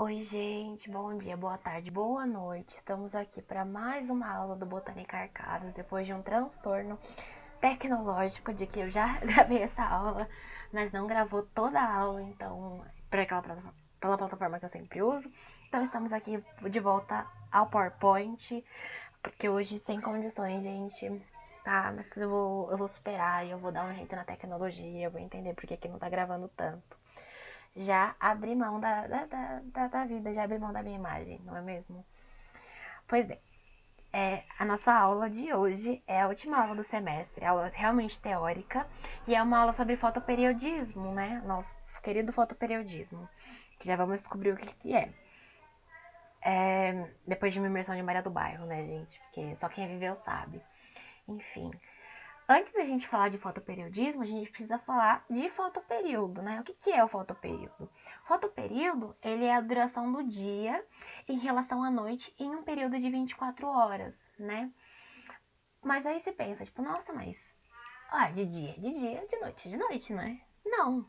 Oi, gente, bom dia, boa tarde, boa noite. Estamos aqui para mais uma aula do Botânica Arcadas, depois de um transtorno tecnológico de que eu já gravei essa aula, mas não gravou toda a aula, então, pela plataforma que eu sempre uso. Então, estamos aqui de volta ao PowerPoint, porque hoje sem condições, gente, tá? Mas eu vou superar e eu vou dar um jeito na tecnologia, eu vou entender por que não tá gravando tanto. Já abri mão da vida, já abri mão da minha imagem, não é mesmo? Pois bem, a nossa aula de hoje é a última aula do semestre, aula realmente teórica, e é uma aula sobre fotoperiodismo, né? Nosso querido fotoperiodismo, que já vamos descobrir o que é. Depois de uma imersão de Maria do Bairro, né, gente? Porque só quem viveu sabe. Enfim, antes da gente falar de fotoperiodismo, a gente precisa falar de fotoperíodo, né? O que é o fotoperíodo? O fotoperíodo, ele é a duração do dia em relação à noite em um período de 24 horas, né? Mas aí você pensa, tipo, nossa, mas de dia, de noite, né? Não,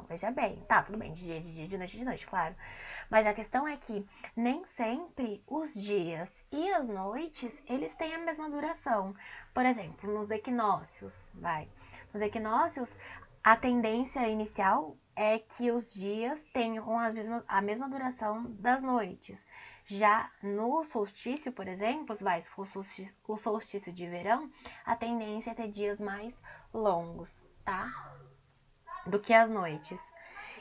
veja bem. Tá, tudo bem, de noite, claro. Mas a questão é que nem sempre os dias e as noites, eles têm a mesma duração. Por exemplo, nos equinócios, Nos equinócios, a tendência inicial é que os dias tenham a mesma duração das noites. Já no solstício, por exemplo, se for o solstício de verão, a tendência é ter dias mais longos, tá? Do que as noites.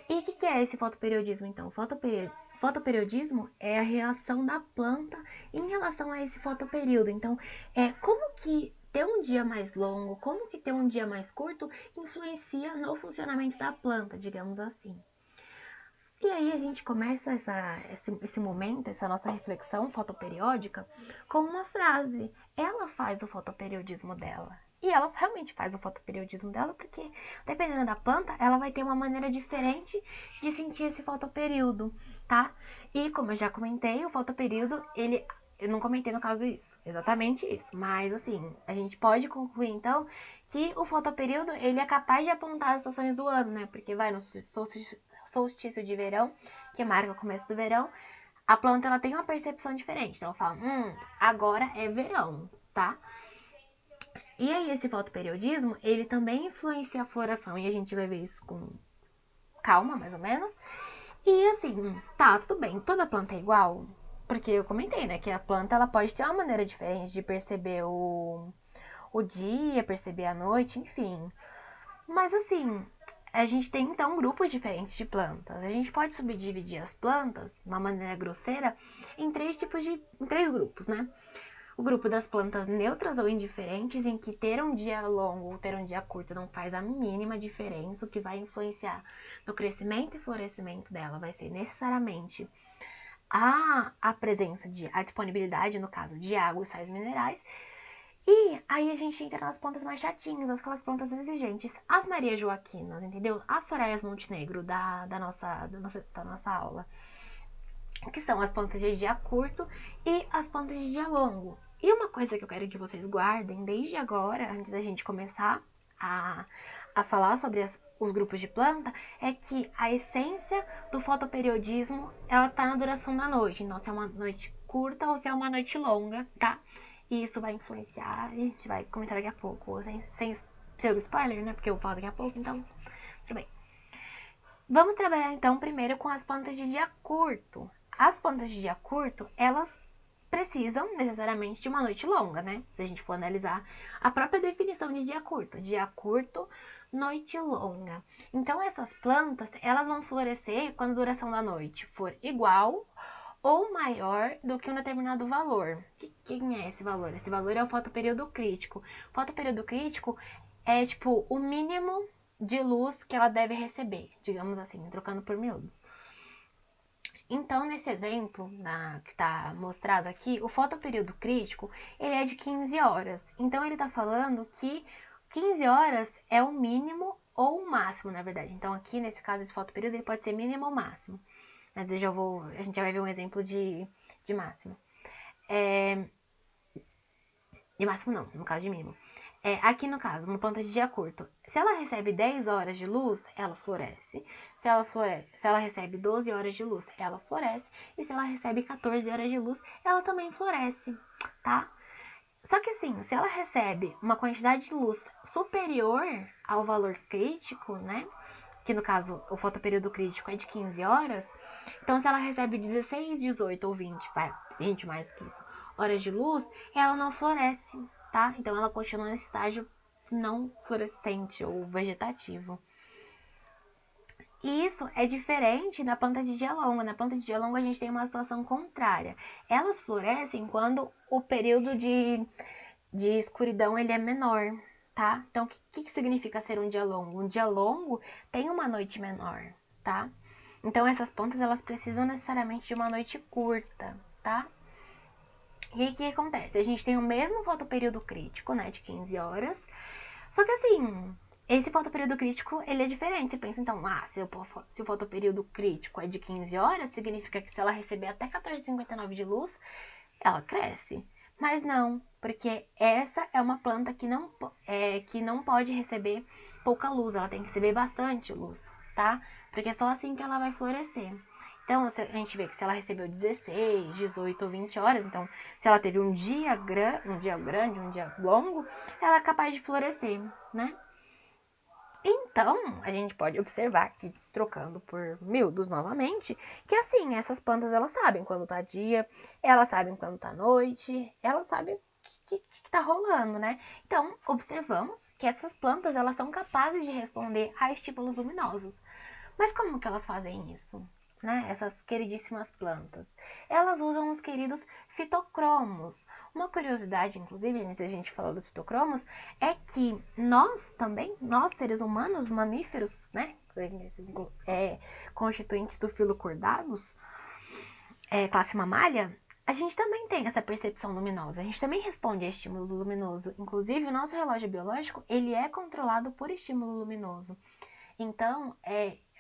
E o que é esse fotoperiodismo, então? Fotoperiodismo é a reação da planta em relação a esse fotoperíodo. Então, como que ter um dia mais longo, como que ter um dia mais curto influencia no funcionamento da planta, digamos assim. E aí a gente começa esse momento, essa nossa reflexão fotoperiódica, com uma frase. Ela faz o fotoperiodismo dela. E ela realmente faz o fotoperiodismo dela, porque dependendo da planta, ela vai ter uma maneira diferente de sentir esse fotoperíodo, tá? E como eu já comentei, o fotoperíodo, eu não comentei no caso isso, exatamente isso. Mas assim, a gente pode concluir então que o fotoperíodo, ele é capaz de apontar as estações do ano, né? Porque vai no solstício de verão, que marca o começo do verão, a planta ela tem uma percepção diferente. Então ela fala, agora é verão, tá? E aí esse fotoperiodismo, ele também influencia a floração, e a gente vai ver isso com calma, mais ou menos. E assim, tá, tudo bem, toda planta é igual? Porque eu comentei, né, que a planta ela pode ter uma maneira diferente de perceber o dia, perceber a noite, enfim. Mas assim, a gente tem então grupos diferentes de plantas. A gente pode subdividir as plantas, de uma maneira grosseira, em três grupos, né? O grupo das plantas neutras ou indiferentes, em que ter um dia longo ou ter um dia curto não faz a mínima diferença. O que vai influenciar no crescimento e florescimento dela vai ser necessariamente a disponibilidade, no caso, de água e sais minerais. E aí a gente entra nas plantas mais chatinhas, aquelas plantas exigentes. As Maria Joaquinas, entendeu? As Soraias Montenegro da nossa aula. Que são as plantas de dia curto e as plantas de dia longo. E uma coisa que eu quero que vocês guardem desde agora, antes da gente começar a, a falar sobre os grupos de planta, é que a essência do fotoperiodismo, ela tá na duração da noite. Então, se é uma noite curta ou se é uma noite longa, tá? E isso vai influenciar, a gente vai comentar daqui a pouco, sem ser o spoiler, né? Porque eu vou falar daqui a pouco, então, tudo bem. Vamos trabalhar então primeiro com as plantas de dia curto. As plantas de dia curto, elas precisam necessariamente de uma noite longa, né? Se a gente for analisar a própria definição de dia curto. Dia curto, noite longa. Então essas plantas, elas vão florescer quando a duração da noite for igual ou maior do que um determinado valor. Quem é esse valor? Esse valor é o fotoperíodo crítico. O fotoperíodo crítico é tipo o mínimo de luz que ela deve receber, digamos assim, trocando por miúdos. Então, nesse exemplo que está mostrado aqui, o fotoperíodo crítico ele é de 15 horas. Então, ele está falando que 15 horas é o mínimo ou o máximo, na verdade. Então, aqui, nesse caso, esse fotoperíodo ele pode ser mínimo ou máximo. Mas a gente já vai ver um exemplo de máximo. De máximo não, no caso de mínimo. Aqui no caso, uma planta de dia curto, se ela recebe 10 horas de luz, ela floresce. Se ela floresce, se ela recebe 12 horas de luz, ela floresce. E se ela recebe 14 horas de luz, ela também floresce, tá? Só que assim, se ela recebe uma quantidade de luz superior ao valor crítico, né? Que no caso, o fotoperíodo crítico é de 15 horas. Então, se ela recebe 16, 18 ou 20 mais que isso, horas de luz, ela não floresce, tá? Então, ela continua nesse estágio não fluorescente ou vegetativo. E isso é diferente na planta de dia longo. Na planta de dia longo a gente tem uma situação contrária. Elas florescem quando o período de escuridão ele é menor, tá? Então, o que significa ser um dia longo? Um dia longo tem uma noite menor, tá? Então, essas plantas elas precisam necessariamente de uma noite curta, tá? E aí, o que acontece? A gente tem o mesmo fotoperíodo crítico, né, de 15 horas, só que assim, esse fotoperíodo crítico, ele é diferente. Você pensa, então, se o fotoperíodo crítico é de 15 horas, significa que se ela receber até 14h59 de luz, ela cresce. Mas não, porque essa é uma planta que não pode receber pouca luz, ela tem que receber bastante luz, tá? Porque é só assim que ela vai florescer. Então, a gente vê que se ela recebeu 16, 18 ou 20 horas, então, se ela teve um dia grande, um dia longo, ela é capaz de florescer, né? Então, a gente pode observar aqui, trocando por miúdos novamente, que assim, essas plantas, elas sabem quando tá dia, elas sabem quando tá noite, elas sabem o que tá rolando, né? Então, observamos que essas plantas, elas são capazes de responder a estímulos luminosos. Mas como que elas fazem isso? Né? Essas queridíssimas plantas. Elas usam os queridos fitocromos. Uma curiosidade, inclusive, antes da gente falar dos fitocromos, é que nós também, nós seres humanos, mamíferos, né? Constituintes do filo cordados, classe mamália, a gente também tem essa percepção luminosa. A gente também responde a estímulo luminoso. Inclusive, o nosso relógio biológico, ele é controlado por estímulo luminoso. Então,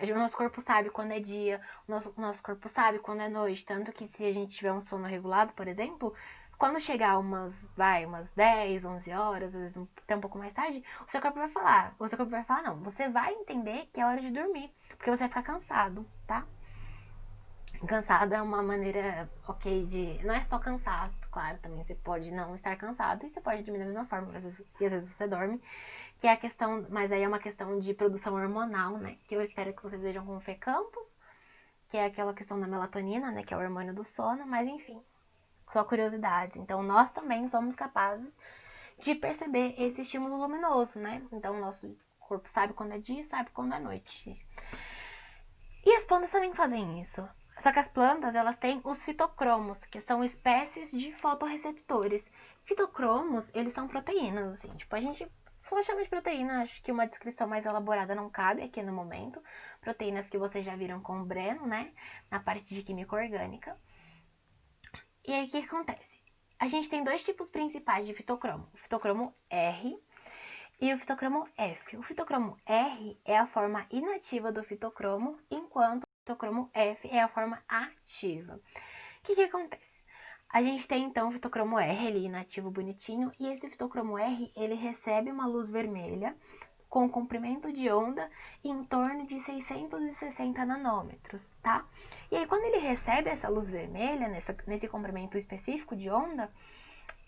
o nosso corpo sabe quando é dia, o nosso corpo sabe quando é noite. Tanto que se a gente tiver um sono regulado, por exemplo, quando chegar umas 10, 11 horas, às vezes até um pouco mais tarde, o seu corpo vai falar, não, você vai entender que é hora de dormir, porque você vai ficar cansado, tá? Cansado é uma maneira ok de... Não é só cansaço, claro, também você pode não estar cansado e você pode dormir da mesma forma, e às vezes você dorme. Que é a questão, mas aí é uma questão de produção hormonal, né? Que eu espero que vocês vejam com o Fê Campos, que é aquela questão da melatonina, né? Que é o hormônio do sono, mas enfim, só curiosidades. Então, nós também somos capazes de perceber esse estímulo luminoso, né? Então, o nosso corpo sabe quando é dia e sabe quando é noite. E as plantas também fazem isso. Só que as plantas, elas têm os fitocromos, que são espécies de fotorreceptores. Fitocromos, eles são proteínas, assim. Tipo, a gente só chama de proteína, acho que uma descrição mais elaborada não cabe aqui no momento. Proteínas que vocês já viram com o Breno, né? Na parte de química orgânica. E aí, o que acontece? A gente tem dois tipos principais de fitocromo. O fitocromo R e o fitocromo F. O fitocromo R é a forma inativa do fitocromo, enquanto o fitocromo F é a forma ativa. O que acontece? A gente tem então o fitocromo R, ele inativo bonitinho, e esse fitocromo R, ele recebe uma luz vermelha com comprimento de onda em torno de 660 nanômetros, tá? E aí quando ele recebe essa luz vermelha, nesse comprimento específico de onda,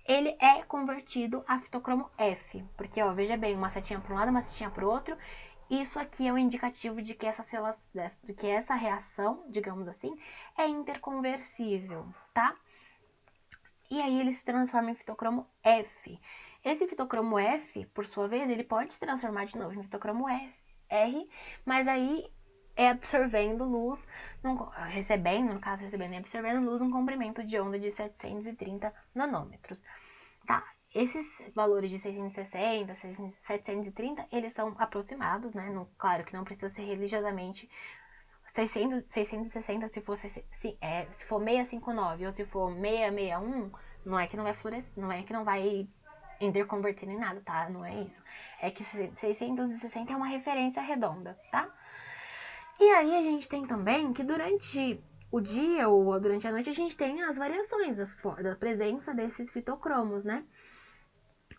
ele é convertido a fitocromo F, porque, ó, veja bem, uma setinha para um lado, uma setinha para o outro. Isso aqui é um indicativo de que essa reação, digamos assim, é interconversível, tá? E aí ele se transforma em fitocromo F. Esse fitocromo F, por sua vez, ele pode se transformar de novo em fitocromo R, mas aí é absorvendo luz, recebendo e absorvendo luz num comprimento de onda de 730 nanômetros. Tá, esses valores de 660, 730, eles são aproximados, né? Claro que não precisa ser religiosamente 660 se for 659 ou se for 661, não é que não vai florescer, não é que não vai interconverter nem nada, tá? Não é isso. É que 660 é uma referência redonda, tá? E aí a gente tem também que durante o dia ou durante a noite a gente tem as variações da presença desses fitocromos, né?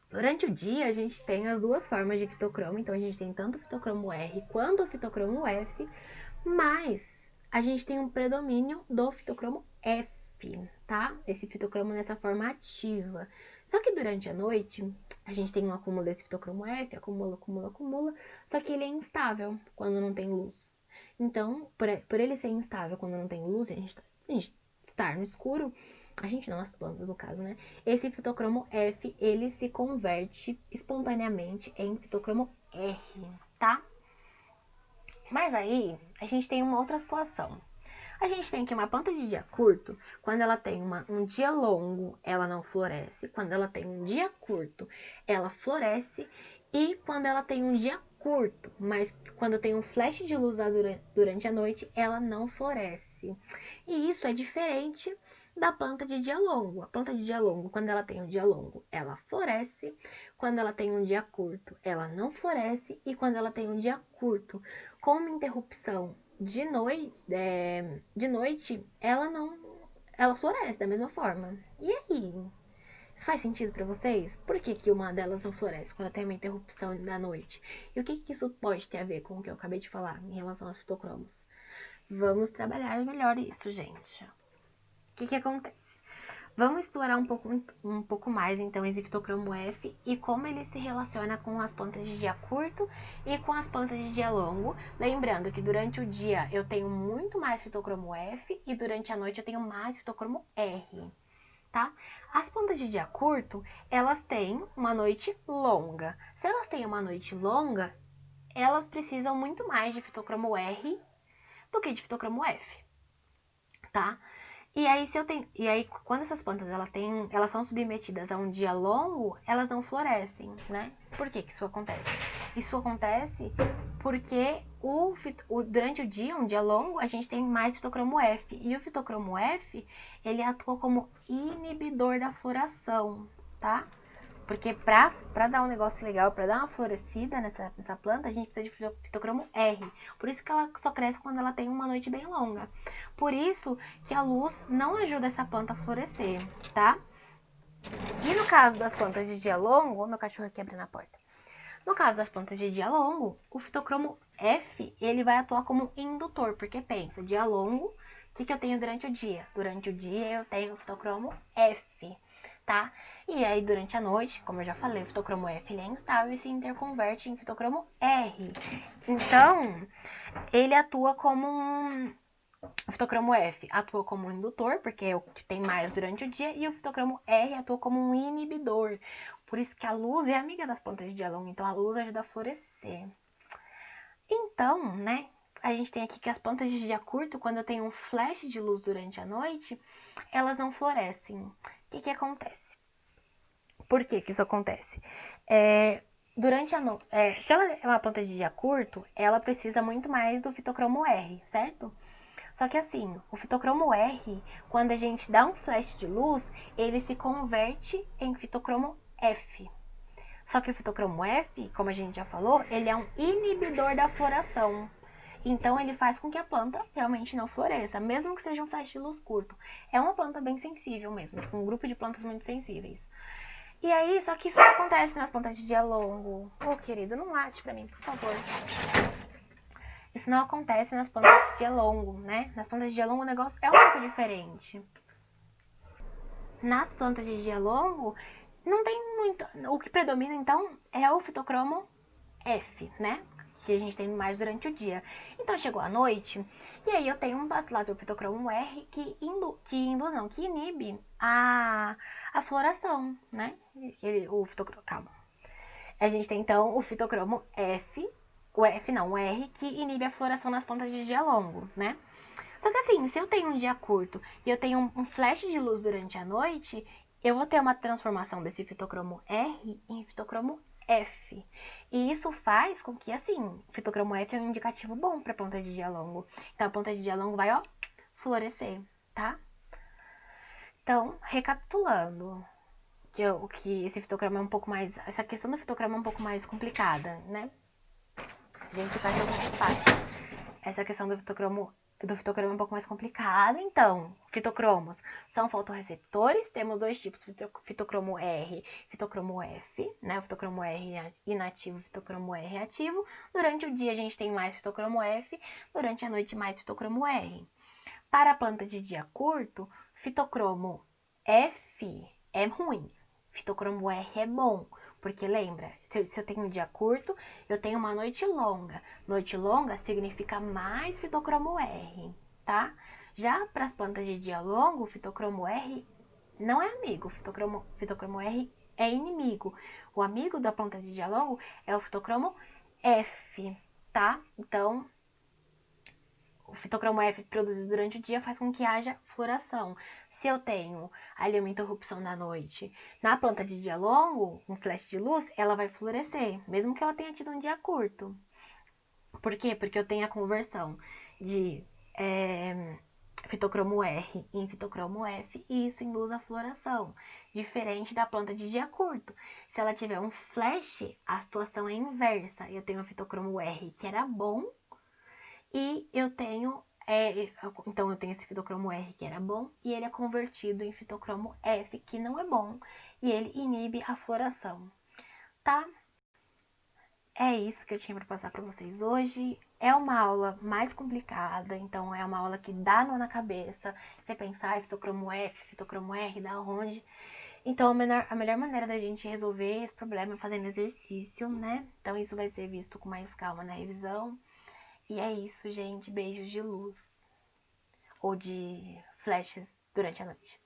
Durante o dia a gente tem as duas formas de fitocromo, então a gente tem tanto o fitocromo R quanto o fitocromo F. Mas a gente tem um predomínio do fitocromo F, tá? Esse fitocromo nessa forma ativa. Só que durante a noite, a gente tem um acúmulo desse fitocromo F, acumula, acumula, acumula, só que ele é instável quando não tem luz. Então, por ele ser instável quando não tem luz, a gente estar no escuro, a gente não, as plantas no caso, né? Esse fitocromo F, ele se converte espontaneamente em fitocromo R, tá? Mas aí, a gente tem uma outra situação. A gente tem que uma planta de dia curto, quando ela tem um dia longo, ela não floresce. Quando ela tem um dia curto, ela floresce. E quando ela tem um dia curto, mas quando tem um flash de luz durante a noite, ela não floresce. E isso é diferente da planta de dia longo. A planta de dia longo, quando ela tem um dia longo, ela floresce. Quando ela tem um dia curto, ela não floresce. E quando ela tem um dia curto, com uma interrupção de noite, ela floresce da mesma forma. E aí? Isso faz sentido para vocês? Por que uma delas não floresce quando tem uma interrupção da noite? E o que isso pode ter a ver com o que eu acabei de falar em relação aos fitocromos? Vamos trabalhar melhor isso, gente. O que acontece? Vamos explorar um pouco mais, então, esse fitocromo F e como ele se relaciona com as plantas de dia curto e com as plantas de dia longo. Lembrando que durante o dia eu tenho muito mais fitocromo F e durante a noite eu tenho mais fitocromo R, tá? As plantas de dia curto, elas têm uma noite longa. Se elas têm uma noite longa, elas precisam muito mais de fitocromo R do que de fitocromo F, tá? E aí, quando essas plantas elas são submetidas a um dia longo, elas não florescem, né? Por que isso acontece? Isso acontece porque durante o dia, um dia longo, a gente tem mais fitocromo F. E o fitocromo F, ele atua como inibidor da floração, tá? Porque pra dar um negócio legal, pra dar uma florescida nessa planta, a gente precisa de fitocromo R. Por isso que ela só cresce quando ela tem uma noite bem longa. Por isso que a luz não ajuda essa planta a florescer, tá? E no caso das plantas de dia longo, meu cachorro aqui abrindo a porta. No caso das plantas de dia longo, o fitocromo F, ele vai atuar como indutor, porque pensa, dia longo, o que eu tenho durante o dia? Durante o dia eu tenho o fitocromo F, tá? E aí durante a noite, como eu já falei, o fitocromo F ele é instável e se interconverte em fitocromo R. Então, ele atua como o fitocromo F atua como um indutor, porque é o que tem mais durante o dia, e o fitocromo R atua como um inibidor. Por isso que a luz é amiga das plantas de dia longo, então a luz ajuda a florescer. Então, né, a gente tem aqui que as plantas de dia curto, quando tem um flash de luz durante a noite, elas não florescem. O que acontece? Por que isso acontece? Se ela é uma planta de dia curto, ela precisa muito mais do fitocromo R, certo? Só que assim, o fitocromo R, quando a gente dá um flash de luz, ele se converte em fitocromo F. Só que o fitocromo F, como a gente já falou, ele é um inibidor da floração. Então ele faz com que a planta realmente não floresça, mesmo que seja um flash de luz curto. É uma planta bem sensível mesmo, tipo um grupo de plantas muito sensíveis. E aí, só que isso não acontece nas plantas de dia longo. Ô, querido, não late pra mim, por favor. Isso não acontece nas plantas de dia longo, né? Nas plantas de dia longo o negócio é um pouco diferente. Nas plantas de dia longo, não tem muito... O que predomina, então, é o fitocromo F, né? Que a gente tem mais durante o dia. Então, chegou a noite, e aí eu tenho um bacilase fitocromo R que inibe a floração, né? Calma. A gente tem, então, o fitocromo F, o R, que inibe a floração nas plantas de dia longo, né? Só que assim, se eu tenho um dia curto e eu tenho um flash de luz durante a noite, eu vou ter uma transformação desse fitocromo R em fitocromo F. E isso faz com que, assim, o fitocromo F é um indicativo bom para planta de dia longo. Então, a planta de dia longo vai, ó, florescer, tá? Então, recapitulando, que esse fitocromo é um pouco mais... Essa questão do fitocromo é um pouco mais complicada, né? A gente faz muito fácil. Essa questão do fitocromo do fitocromo é um pouco mais complicado. Então, fitocromos são fotorreceptores. Temos dois tipos, fitocromo R e fitocromo F, né? O fitocromo R inativo e o fitocromo R ativo. Durante o dia a gente tem mais fitocromo F, durante a noite mais fitocromo R. Para a planta de dia curto, fitocromo F é ruim, fitocromo R é bom. Porque lembra, se eu tenho um dia curto, eu tenho uma noite longa. Noite longa significa mais fitocromo R, tá? Já para as plantas de dia longo, o fitocromo R não é amigo, fitocromo R é inimigo. O amigo da planta de dia longo é o fitocromo F, tá? Então, o fitocromo F produzido durante o dia faz com que haja floração. Se eu tenho ali uma interrupção na noite, na planta de dia longo, um flash de luz, ela vai florescer, mesmo que ela tenha tido um dia curto. Por quê? Porque eu tenho a conversão de fitocromo R em fitocromo F e isso induz a floração, diferente da planta de dia curto. Se ela tiver um flash, a situação é inversa. Eu tenho o fitocromo R que era bom e eu tenho então eu tenho esse fitocromo R que era bom e ele é convertido em fitocromo F que não é bom e ele inibe a floração, tá? É isso que eu tinha para passar para vocês hoje. É uma aula mais complicada, então é uma aula que dá nó na cabeça. Você pensar, fitocromo F, fitocromo R, da onde? Então a melhor maneira da gente resolver esse problema é fazendo exercício, né? Então isso vai ser visto com mais calma na revisão. E é isso, gente. Beijos de luz ou de flashes durante a noite.